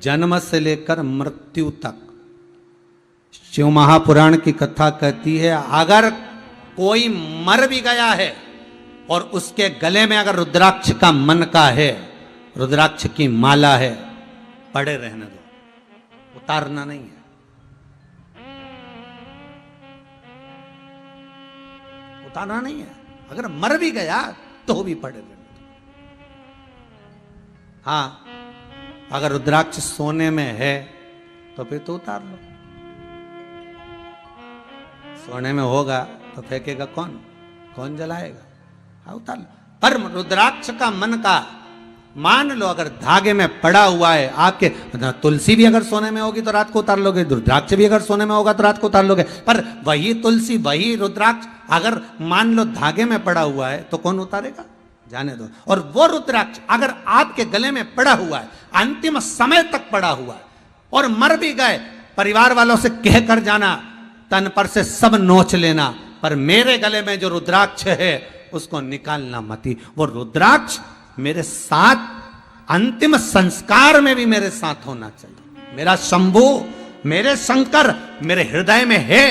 जन्म से लेकर मृत्यु तक शिव महापुराण की कथा कहती है, अगर कोई मर भी गया है और उसके गले में अगर रुद्राक्ष का मन का है, रुद्राक्ष की माला है, पड़े रहने दो, उतारना नहीं है। उतारना नहीं है। अगर मर भी गया तो भी पड़े रहने दो। हाँ, अगर रुद्राक्ष सोने में है तो फिर तो उतार लो। सोने में होगा तो फेंकेगा कौन? कौन जलाएगा? हाँ, उतार लो। पर रुद्राक्ष का मन का, मान लो अगर धागे में पड़ा हुआ है आपके, तुलसी भी अगर सोने में होगी तो रात को उतार लोगे, रुद्राक्ष भी अगर सोने में होगा तो रात को उतार लोगे, पर वही तुलसी वही रुद्राक्ष अगर मान लो धागे में पड़ा हुआ है तो कौन उतारेगा? जाने दो। और वो रुद्राक्ष अगर आपके गले में पड़ा हुआ है, अंतिम समय तक पड़ा हुआ है, और मर भी गए, परिवार वालों से कह कर जाना, तन पर से सब नोच लेना, पर मेरे गले में जो रुद्राक्ष है उसको निकालना मती। वो रुद्राक्ष मेरे साथ अंतिम संस्कार में भी मेरे साथ होना चाहिए। मेरा शंभू, मेरे शंकर मेरे हृदय में है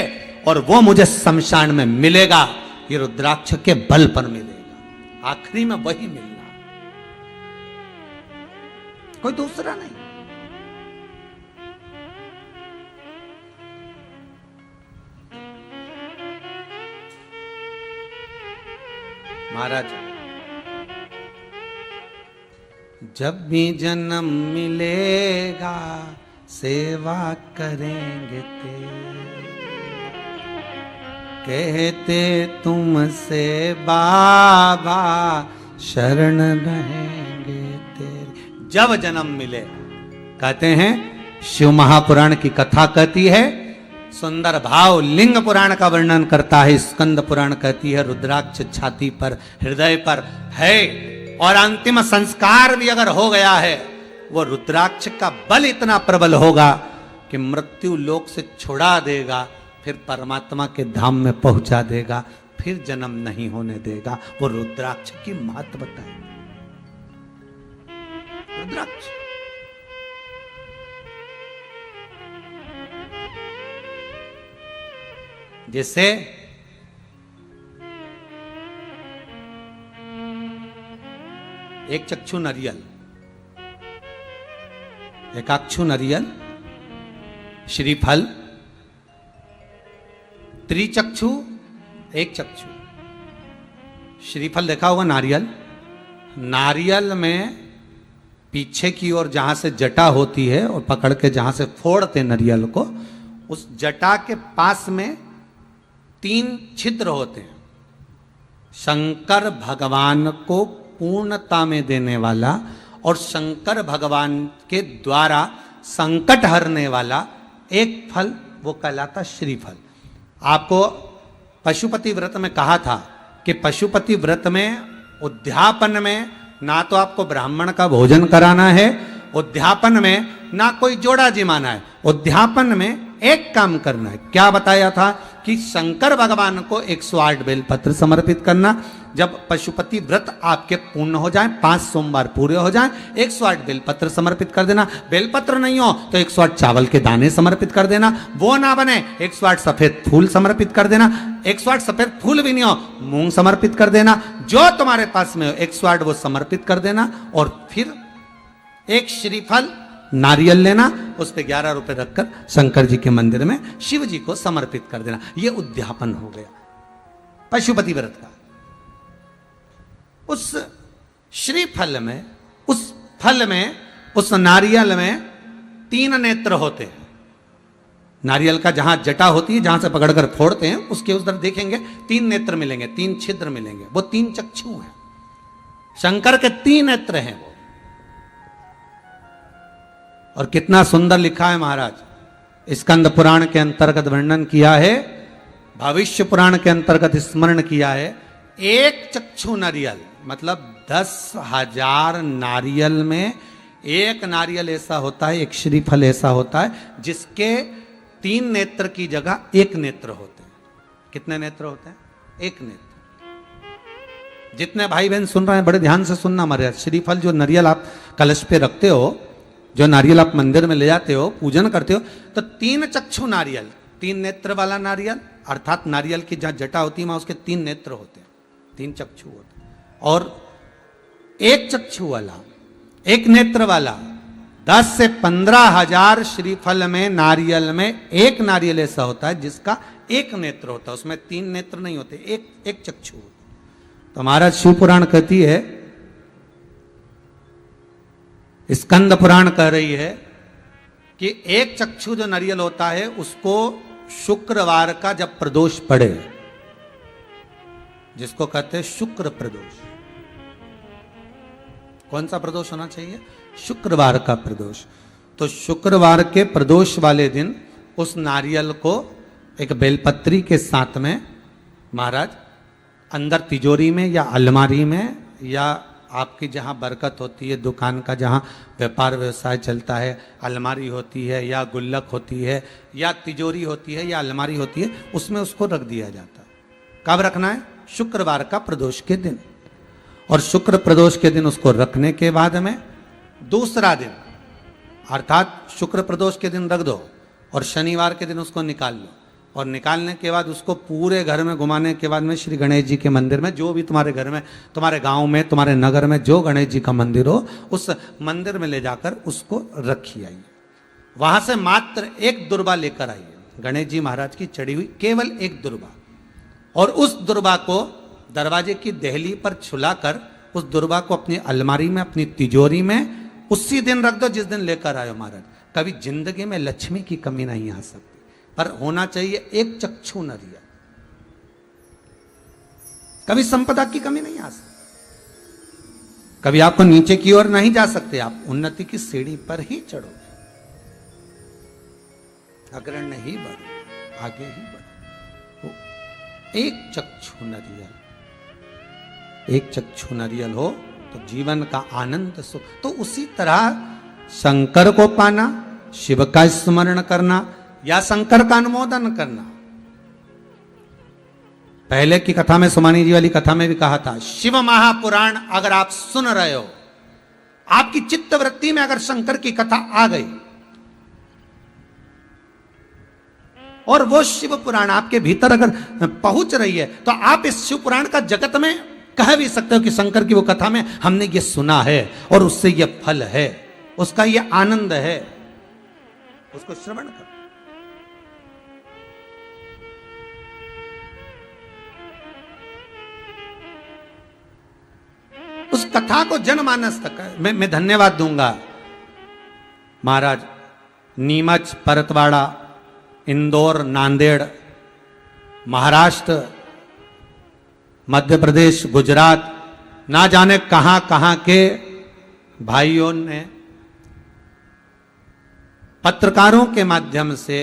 और वो मुझे शमशान में मिलेगा। ये रुद्राक्ष के बल पर मिलेगा, आखिरी में वही मिलना, कोई दूसरा नहीं। महाराज, जब भी जन्म मिलेगा सेवा करेंगे तेरे, कहते तुमसे बाबा शरण रहेंगे तेरे। जब जन्म मिले, कहते हैं, शिव महापुराण की कथा कहती है, सुंदर भाव लिंग पुराण का वर्णन करता है, स्कंद पुराण कहती है रुद्राक्ष छाती पर, हृदय पर है, और अंतिम संस्कार भी अगर हो गया है, वो रुद्राक्ष का बल इतना प्रबल होगा कि मृत्यु लोक से छुड़ा देगा, फिर परमात्मा के धाम में पहुंचा देगा, फिर जन्म नहीं होने देगा। वो रुद्राक्ष की महत्वता है। रुद्राक्ष जैसे एक चक्षु नरियल, एकाक्षु नरियल, श्रीफल, त्रिचक्षु एक चक्षु। श्रीफल देखा होगा, नारियल, नारियल में पीछे की ओर जहां से जटा होती है और पकड़ के जहां से फोड़ते नारियल को, उस जटा के पास में 3 छिद्र होते हैं। शंकर भगवान को पूर्णता में देने वाला और शंकर भगवान के द्वारा संकट हरने वाला एक फल, वो कहलाता श्रीफल। आपको पशुपति व्रत में कहा था कि पशुपति व्रत में उद्यापन में ना तो आपको ब्राह्मण का भोजन कराना है, उद्यापन में ना कोई जोड़ा जिमाना है, उद्यापन में एक काम करना है। क्या बताया था कि शंकर भगवान को 108 बेलपत्र समर्पित करना। जब पशुपति व्रत आपके पूर्ण हो जाए, 5 सोमवार पूरे हो जाए, 108 बेलपत्र समर्पित कर देना। बेलपत्र नहीं हो तो 108 चावल के दाने समर्पित कर देना। वो ना बने 108 सफेद फूल समर्पित कर देना। 108 सफेद फूल भी नहीं हो, मूंग समर्पित कर देना। जो तुम्हारे पास में हो 108 वो समर्पित कर देना। और फिर एक श्रीफल नारियल लेना, उस पे 11 रुपए रखकर शंकर जी के मंदिर में शिव जी को समर्पित कर देना। ये उद्यापन हो गया पशुपति व्रत का। उस श्रीफल में, उस फल में, उस नारियल में 3 नेत्र होते हैं। नारियल का जहां जटा होती है, जहां से पकड़कर फोड़ते हैं, उसके उधर देखेंगे 3 नेत्र मिलेंगे, 3 छिद्र मिलेंगे। वो 3 चक्षु हैं। शंकर के 3 नेत्र हैं वो। और कितना सुंदर लिखा है महाराज, स्कंद पुराण के अंतर्गत वर्णन किया है, भविष्य पुराण के अंतर्गत स्मरण किया है। एक चक्षु नारियल मतलब 10,000 नारियल में एक नारियल ऐसा होता है, एक श्रीफल ऐसा होता है जिसके 3 नेत्र की जगह 1 नेत्र होते हैं। कितने नेत्र होते हैं? 1 नेत्र। जितने भाई बहन सुन रहे हैं बड़े ध्यान से सुनना। महाराज, श्रीफल जो नारियल आप कलश पे रखते हो, जो नारियल आप मंदिर में ले जाते हो, पूजन करते हो, तो 3 चक्षु नारियल, 3 नेत्र वाला नारियल, अर्थात नारियल की जहां जटा होती है वहां उसके 3 नेत्र होते हैं, 3 चक्षु होते हैं। और 1 चक्षु वाला, 1 नेत्र वाला 10 से 15 हजार श्रीफल में, नारियल में 1 नारियल ऐसा होता है जिसका 1 नेत्र होता है, उसमें 3 नेत्र नहीं होते, एक चक्षु होता है। तो महाराज शिव पुराण कहती है, स्कंद पुराण कह रही है कि 1 चक्षु जो नारियल होता है उसको शुक्रवार का जब प्रदोष पड़े, जिसको कहते हैं शुक्र प्रदोष। कौन सा प्रदोष होना चाहिए? शुक्रवार का प्रदोष। तो शुक्रवार के प्रदोष वाले दिन उस नारियल को एक बेलपत्री के साथ में महाराज अंदर तिजोरी में या अलमारी में, या आपकी जहां बरकत होती है, दुकान का जहां व्यापार व्यवसाय चलता है, अलमारी होती है या गुल्लक होती है या तिजोरी होती है या अलमारी होती है, उसमें उसको रख दिया जाता है। कब रखना है? शुक्रवार का प्रदोष के दिन। और शुक्र प्रदोष के दिन उसको रखने के बाद में दूसरा दिन, अर्थात शुक्र प्रदोष के दिन रख दो और शनिवार के दिन उसको निकाल लो, और निकालने के बाद उसको पूरे घर में घुमाने के बाद में श्री गणेश जी के मंदिर में, जो भी तुम्हारे घर में, तुम्हारे गांव में, तुम्हारे नगर में जो गणेश जी का मंदिर हो, उस मंदिर में ले जाकर उसको रखी आइए। वहां से मात्र 1 दुर्बा लेकर आइए, गणेश जी महाराज की चढ़ी हुई केवल 1 दुर्बा, और उस दुर्बा को दरवाजे की देहली पर छुलाकर उस दुर्बा को अपनी अलमारी में, अपनी तिजोरी में उसी दिन रख दो जिस दिन लेकर आयो महाराज। कभी जिंदगी में लक्ष्मी की कमी नहीं आ सकती, पर होना चाहिए 1 चक्षु नारियल। कभी संपदा की कमी नहीं आ सकती, कभी आपको नीचे की ओर नहीं जा सकते, आप उन्नति की सीढ़ी पर ही चढ़ोगे, अग्रण्य ही बढ़ो, आगे ही बढ़ो। 1 चक्षु नारियल, 1 चक्षु नारियल हो तो जीवन का आनंद सुख। तो उसी तरह शंकर को पाना, शिव का स्मरण करना या शंकर का अनुमोदन करना। पहले की कथा में, सुमानी जी वाली कथा में भी कहा था, शिव महापुराण अगर आप सुन रहे हो, आपकी चित्तवृत्ति में अगर शंकर की कथा आ गई और वो शिव पुराण आपके भीतर अगर पहुंच रही है, तो आप इस शिव पुराण का जगत में कह भी सकते हो कि शंकर की वो कथा में हमने ये सुना है और उससे ये फल है, उसका ये आनंद है, उसको श्रवण करो। उस कथा को जनमानस तक मैं धन्यवाद दूंगा। महाराज नीमच, परतवाड़ा, इंदौर, नांदेड़, महाराष्ट्र, मध्य प्रदेश, गुजरात, ना जाने कहां कहां के भाइयों ने पत्रकारों के माध्यम से,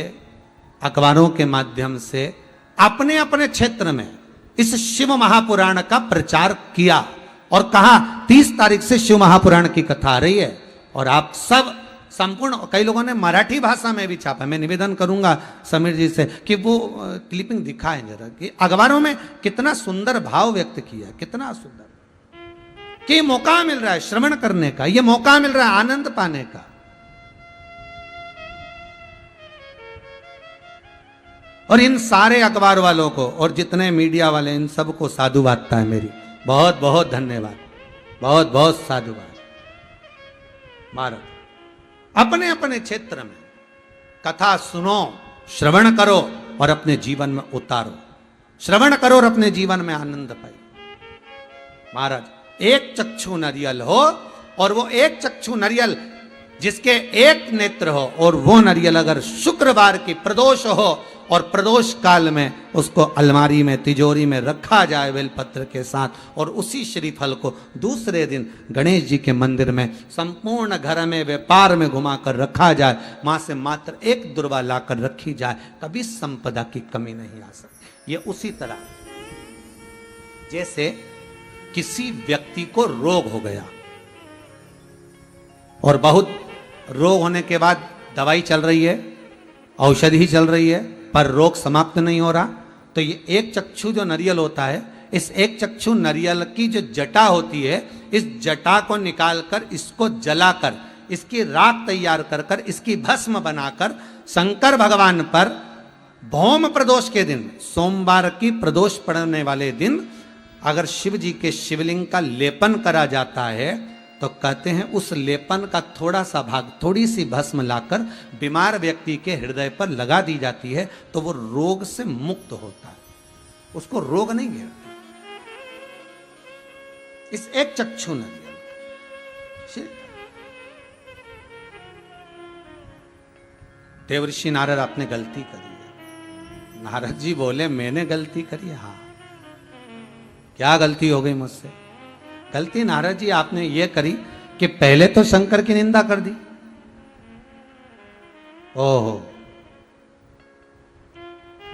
अखबारों के माध्यम से अपने अपने क्षेत्र में इस शिव महापुराण का प्रचार किया और कहा 30 तारीख से शिव महापुराण की कथा आ रही है, और आप सब संपूर्ण, कई लोगों ने मराठी भाषा में भी छापा। मैं निवेदन करूंगा समीर जी से कि वो क्लिपिंग दिखाएं जरा, कि अखबारों में कितना सुंदर भाव व्यक्त किया, कितना सुंदर, कि मौका मिल रहा है श्रवण करने का, ये मौका मिल रहा है आनंद पाने का। और इन सारे अखबार वालों को और जितने मीडिया वाले, इन सबको साधुवादता है मेरी, बहुत बहुत धन्यवाद, बहुत बहुत साधुवाद। महाराज अपने अपने क्षेत्र में कथा सुनो, श्रवण करो और अपने जीवन में उतारो, श्रवण करो और अपने जीवन में आनंद पाइए। महाराज 1 चक्षु नारियल हो, और वो 1 चक्षु नारियल जिसके 1 नेत्र हो, और वो नारियल अगर शुक्रवार की प्रदोष हो और प्रदोष काल में उसको अलमारी में, तिजोरी में रखा जाए बेलपत्र के साथ, और उसी श्रीफल को दूसरे दिन गणेश जी के मंदिर में संपूर्ण घर में, व्यापार में घुमाकर रखा जाए, वहां से मात्र 1 दुर्वा लाकर रखी जाए, कभी संपदा की कमी नहीं आ सकती। ये उसी तरह जैसे किसी व्यक्ति को रोग हो गया और बहुत रोग होने के बाद दवाई चल रही है, औषधि चल रही है, पर रोग समाप्त नहीं हो रहा, तो ये 1 चक्षु जो नारियल होता है, इस 1 चक्षु नारियल की जो जटा होती है, इस जटा को निकालकर इसको जलाकर इसकी राख तैयार कर कर इसकी भस्म बनाकर शंकर भगवान पर भौम प्रदोष के दिन, सोमवार की प्रदोष पड़ने वाले दिन अगर शिव जी के शिवलिंग का लेपन करा जाता है तो कहते हैं उस लेपन का थोड़ा सा भाग, थोड़ी सी भस्म लाकर बीमार व्यक्ति के हृदय पर लगा दी जाती है तो वो रोग से मुक्त होता है, उसको रोग नहीं घेरता। इस एक चक्षु ने देवर्षि नारद आपने गलती करी है। नारद जी बोले मैंने गलती करी? हाँ। क्या गलती हो गई मुझसे? गलती नारद जी आपने ये करी कि पहले तो शंकर की निंदा कर दी। ओहो।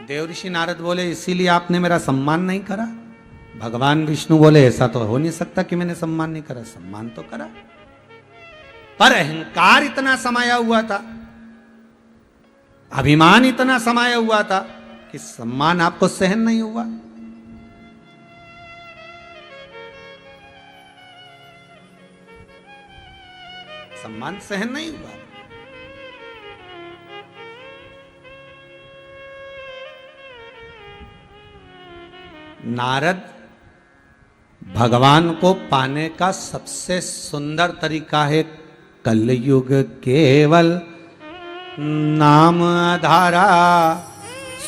देवर्षि नारद बोले इसीलिए आपने मेरा सम्मान नहीं करा। भगवान विष्णु बोले ऐसा तो हो नहीं सकता कि मैंने सम्मान नहीं करा, सम्मान तो करा, पर अहंकार इतना समाया हुआ था, अभिमान इतना समाया हुआ था कि सम्मान आपको सहन नहीं हुआ। सम्मान सहन नहीं हुआ। नारद भगवान को पाने का सबसे सुंदर तरीका है कलयुग केवल नाम आधारा,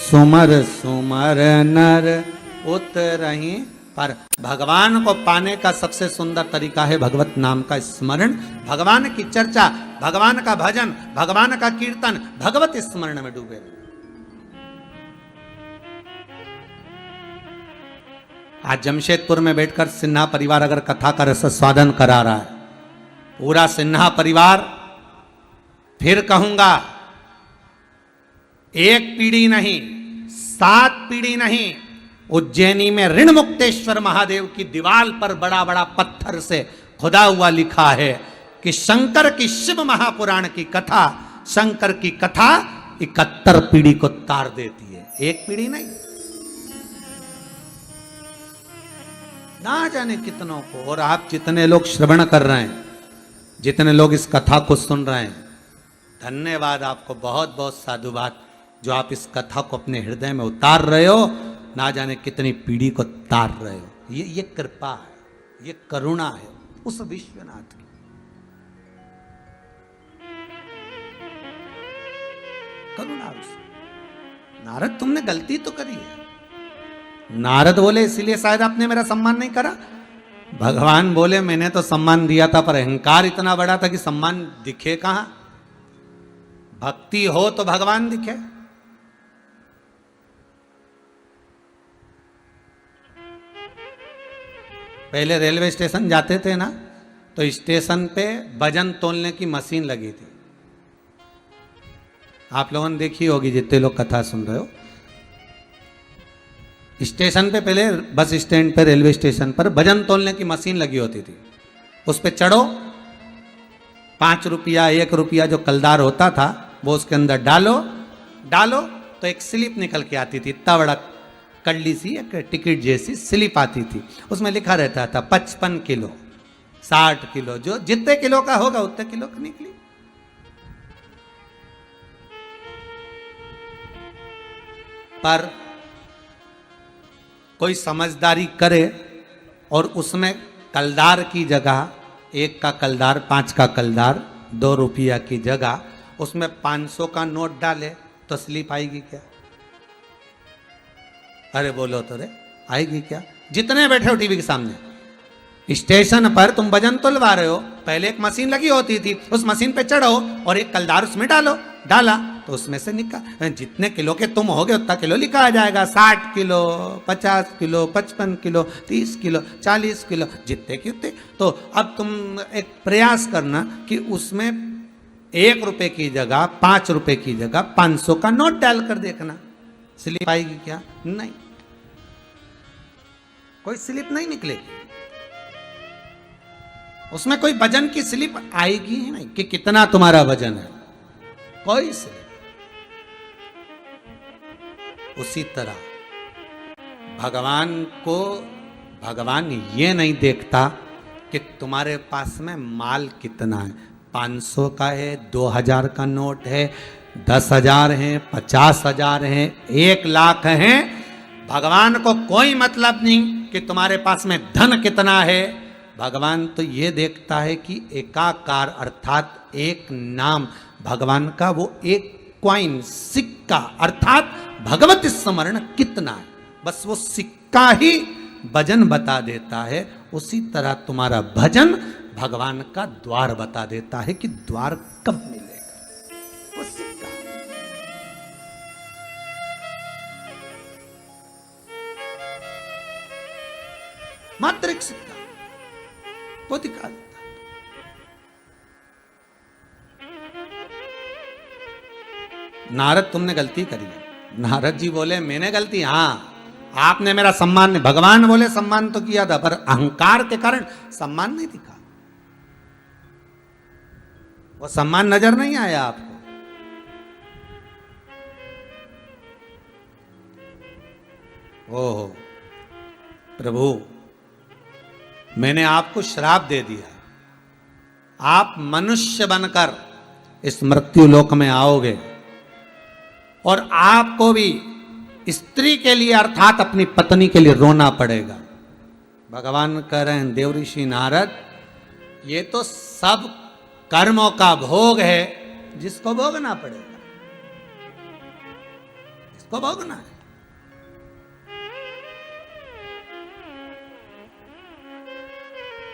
सुमर सुमर नर उतरहि पर। भगवान को पाने का सबसे सुंदर तरीका है भगवत नाम का स्मरण, भगवान की चर्चा, भगवान का भजन, भगवान का कीर्तन, भगवत स्मरण में डूबे। आज जमशेदपुर में बैठकर सिन्हा परिवार अगर कथा का रस स्वादन करा रहा है, पूरा सिन्हा परिवार, फिर कहूंगा एक पीढ़ी नहीं 7 पीढ़ी नहीं, उज्जैनी में ऋण मुक्तेश्वर महादेव की दीवार पर बड़ा बड़ा पत्थर से खुदा हुआ लिखा है कि शंकर की शिव महापुराण की कथा, शंकर की कथा 71 पीढ़ी को तार देती है, एक पीढ़ी नहीं। ना जाने कितनों को। और आप जितने लोग श्रवण कर रहे हैं, जितने लोग इस कथा को सुन रहे हैं, धन्यवाद आपको, बहुत बहुत साधुवाद जो आप इस कथा को अपने हृदय में उतार रहे हो, ना जाने कितनी पीढ़ी को तार रहे हो। ये कृपा है, ये करुणा है उस विश्वनाथ की। करुणा उस। नारद तुमने गलती तो करी है। नारद बोले इसीलिए शायद आपने मेरा सम्मान नहीं करा। भगवान बोले मैंने तो सम्मान दिया था पर अहंकार इतना बड़ा था कि सम्मान दिखे कहां। भक्ति हो तो भगवान दिखे। पहले रेलवे स्टेशन जाते थे ना, तो स्टेशन पे वजन तोलने की मशीन लगी थी। आप लोगों ने देखी होगी जितने लोग कथा सुन रहे हो। स्टेशन पे, पहले बस स्टैंड पे, रेलवे स्टेशन पर वजन तोलने की मशीन लगी होती थी। उस पे चढ़ो, 5 रुपया 1 रुपया जो कलदार होता था वो उसके अंदर डालो तो एक स्लिप निकल के आती थी। इतना बड़ा कल्ली सी एक टिकट जैसी स्लिप आती थी। उसमें लिखा रहता था 55 किलो, 60 किलो, जो जितने किलो का होगा उतने किलो का निकली। पर कोई समझदारी करे और उसमें कलदार की जगह 1 का कलदार, 5 का कलदार, 2 रुपया की जगह उसमें 500 का नोट डाले तो स्लिप आएगी क्या? अरे बोलो तो रे, आएगी क्या? जितने बैठे हो टीवी के सामने, स्टेशन पर तुम वजन तुलवा रहे हो, पहले एक मशीन लगी होती थी, उस मशीन पे चढ़ो और एक कलदार उसमें डाला तो उसमें से निकाल, जितने किलो के तुम होगे उतना किलो लिखा आ जाएगा। 60 kilo, 50 kilo, 55 kilo, 30 kilo, 40 kilo, जितने की उतने। तो अब तुम एक प्रयास करना कि उसमें 1 रुपए की जगह, 5 रुपए की जगह 500 का नोट डालकर देखना, स्लिप आएगी क्या? नहीं, कोई स्लिप नहीं निकलेगी। उसमें कोई वजन की स्लिप आएगी ही नहीं कि कितना तुम्हारा वजन है, कोई स्लिप। उसी तरह भगवान ये नहीं देखता कि तुम्हारे पास में माल कितना है, 500 का है, 2000 का नोट है, 10,000 है, 50,000 है, 1,00,000 है। भगवान को कोई मतलब नहीं कि तुम्हारे पास में धन कितना है। भगवान तो ये देखता है कि एकाकार अर्थात एक नाम भगवान का, वो एक क्वाइन सिक्का अर्थात भगवत स्मरण कितना है, बस वो सिक्का ही भजन बता देता है। उसी तरह तुम्हारा भजन भगवान का द्वार बता देता है कि द्वार कब मिलेगा, वो सिक्का। मात्र एक सिक्का वो दिखा देता। नारद तुमने गलती करी है। नारद जी बोले मैंने गलती, हाँ आपने मेरा सम्मान नहीं, भगवान बोले सम्मान तो किया था पर अहंकार के कारण सम्मान नहीं दिखा, वो सम्मान नजर नहीं आया आपको। ओहो प्रभु, मैंने आपको श्राप दे दिया, आप मनुष्य बनकर इस मृत्यु लोक में आओगे और आपको भी स्त्री के लिए अर्थात अपनी पत्नी के लिए रोना पड़ेगा। भगवान कह रहे हैं देव ऋषि नारद, ये तो सब कर्मों का भोग है जिसको भोगना पड़ेगा, इसको भोगना है।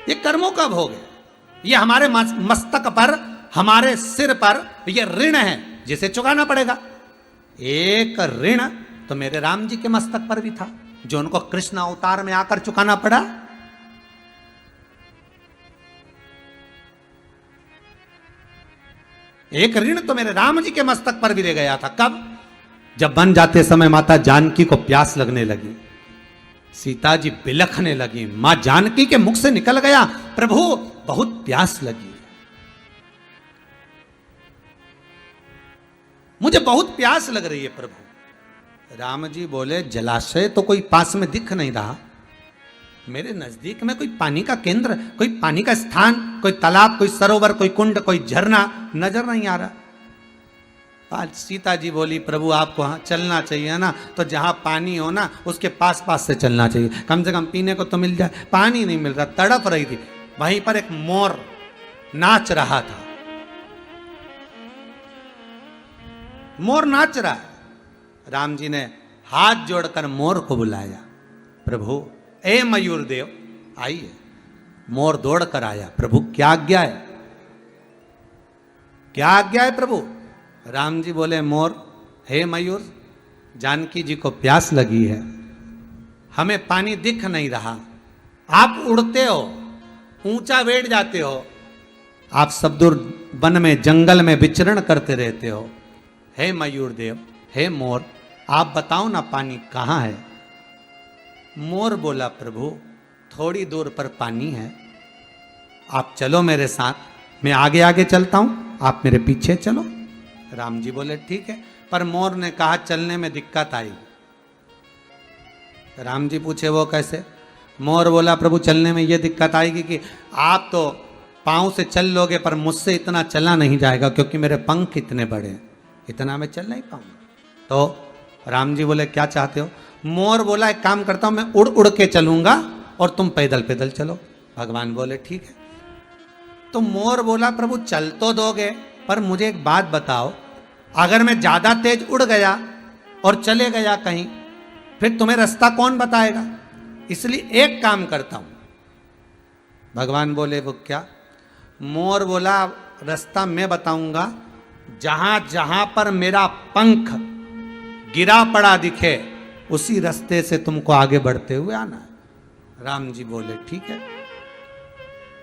ये कर्मों का भोग है, ये हमारे मस्तक पर, हमारे सिर पर ये ऋण है जिसे चुकाना पड़ेगा। एक ऋण तो मेरे राम जी के मस्तक पर भी था जो उनको कृष्ण अवतार में आकर चुकाना पड़ा। एक ऋण तो मेरे राम जी के मस्तक पर भी ले गया था। कब? जब बन जाते समय माता जानकी को प्यास लगने लगी, सीता जी बिलखने लगी, मां जानकी के मुख से निकल गया, प्रभु बहुत प्यास लगी, मुझे बहुत प्यास लग रही है प्रभु। राम जी बोले जलाशय तो कोई पास में दिख नहीं रहा, मेरे नजदीक में कोई पानी का केंद्र, कोई पानी का स्थान, कोई तालाब, कोई सरोवर, कोई कुंड, कोई झरना नजर नहीं आ रहा। आज सीता जी बोली प्रभु आपको हाँ चलना चाहिए ना, तो जहां पानी हो ना उसके पास पास से चलना चाहिए, कम से कम पीने को तो मिल जाए। पानी नहीं मिल रहा, तड़प रही थी। वहीं पर एक मोर नाच रहा था, मोर नाच रहा है। राम जी ने हाथ जोड़कर मोर को बुलाया, प्रभु ए मयूर देव आइए। मोर दौड़ कर आया, प्रभु क्या आज्ञा है, क्या आज्ञा है प्रभु। राम जी बोले मोर, हे मयूर, जानकी जी को प्यास लगी है, हमें पानी दिख नहीं रहा, आप उड़ते हो, ऊंचा बैठ जाते हो, आप सब दूर वन में जंगल में विचरण करते रहते हो, हे मयूर देव, हे मोर, आप बताओ ना पानी कहाँ है। मोर बोला प्रभु थोड़ी दूर पर पानी है, आप चलो मेरे साथ, मैं आगे आगे चलता हूं, आप मेरे पीछे चलो। राम जी बोले ठीक है, पर मोर ने कहा चलने में दिक्कत आई। राम जी पूछे वो कैसे। मोर बोला प्रभु चलने में ये दिक्कत आएगी कि आप तो पांव से चल लोगे पर मुझसे इतना चला नहीं जाएगा क्योंकि मेरे पंख इतने बड़े हैं, इतना मैं चल नहीं पाऊंगा। तो राम जी बोले क्या चाहते हो। मोर बोला एक काम करता हूं, मैं उड़ उड़ के चलूंगा और तुम पैदल पैदल चलो। भगवान बोले ठीक है। तो मोर बोला प्रभु चल तो दोगे पर मुझे एक बात बताओ, अगर मैं ज्यादा तेज उड़ गया और चले गया कहीं, फिर तुम्हें रास्ता कौन बताएगा, इसलिए एक काम करता हूं। भगवान बोले वो क्या। मोर बोला रास्ता मैं बताऊंगा, जहां जहां पर मेरा पंख गिरा पड़ा दिखे उसी रास्ते से तुमको आगे बढ़ते हुए आना है। राम जी बोले ठीक है।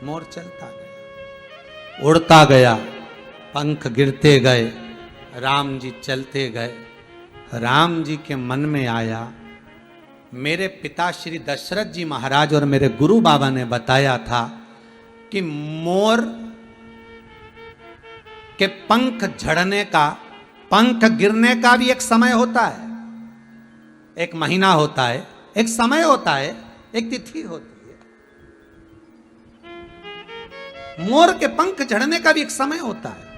मोर चलता गया, उड़ता गया, पंख गिरते गए, राम जी चलते गए। राम जी के मन में आया मेरे पिता श्री दशरथ जी महाराज और मेरे गुरु बाबा ने बताया था कि मोर के पंख झड़ने का, पंख गिरने का भी एक समय होता है, एक महीना होता है, एक समय होता है, एक तिथि होती है। मोर के पंख झड़ने का भी एक समय होता है।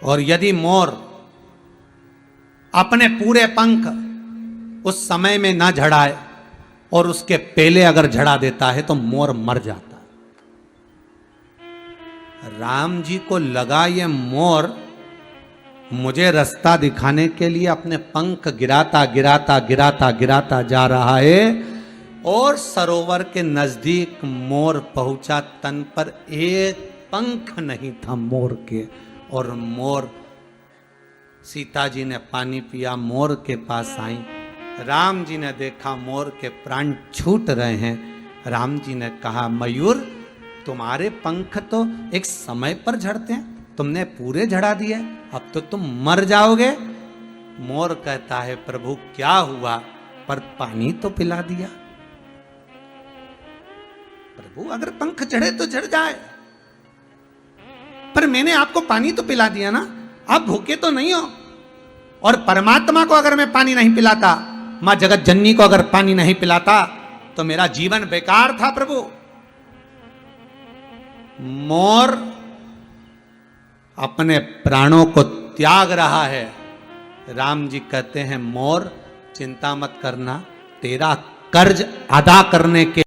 और यदि मोर अपने पूरे पंख उस समय में ना झड़ाए और उसके पहले अगर झड़ा देता है तो मोर मर जाता है। राम जी को लगा ये मोर मुझे रास्ता दिखाने के लिए अपने पंख गिराता गिराता गिराता गिराता जा रहा है, और सरोवर के नजदीक मोर पहुंचा। तन पर एक पंख नहीं था मोर के, और मोर, सीता जी ने पानी पिया, मोर के पास आई। राम जी ने देखा मोर के प्राण छूट रहे हैं। राम जी ने कहा, मयूर तुम्हारे पंख तो एक समय पर झड़ते हैं, तुमने पूरे झड़ा दिए, अब तो तुम मर जाओगे। मोर कहता है, प्रभु क्या हुआ, पर पानी तो पिला दिया। प्रभु अगर पंख झड़े तो झड़ जाए, पर मैंने आपको पानी तो पिला दिया ना, आप भूखे तो नहीं हो। और परमात्मा को अगर मैं पानी नहीं पिलाता, मां जगत जननी को अगर पानी नहीं पिलाता, तो मेरा जीवन बेकार था। प्रभु मोर अपने प्राणों को त्याग रहा है। राम जी कहते हैं, मोर चिंता मत करना, तेरा कर्ज अदा करने के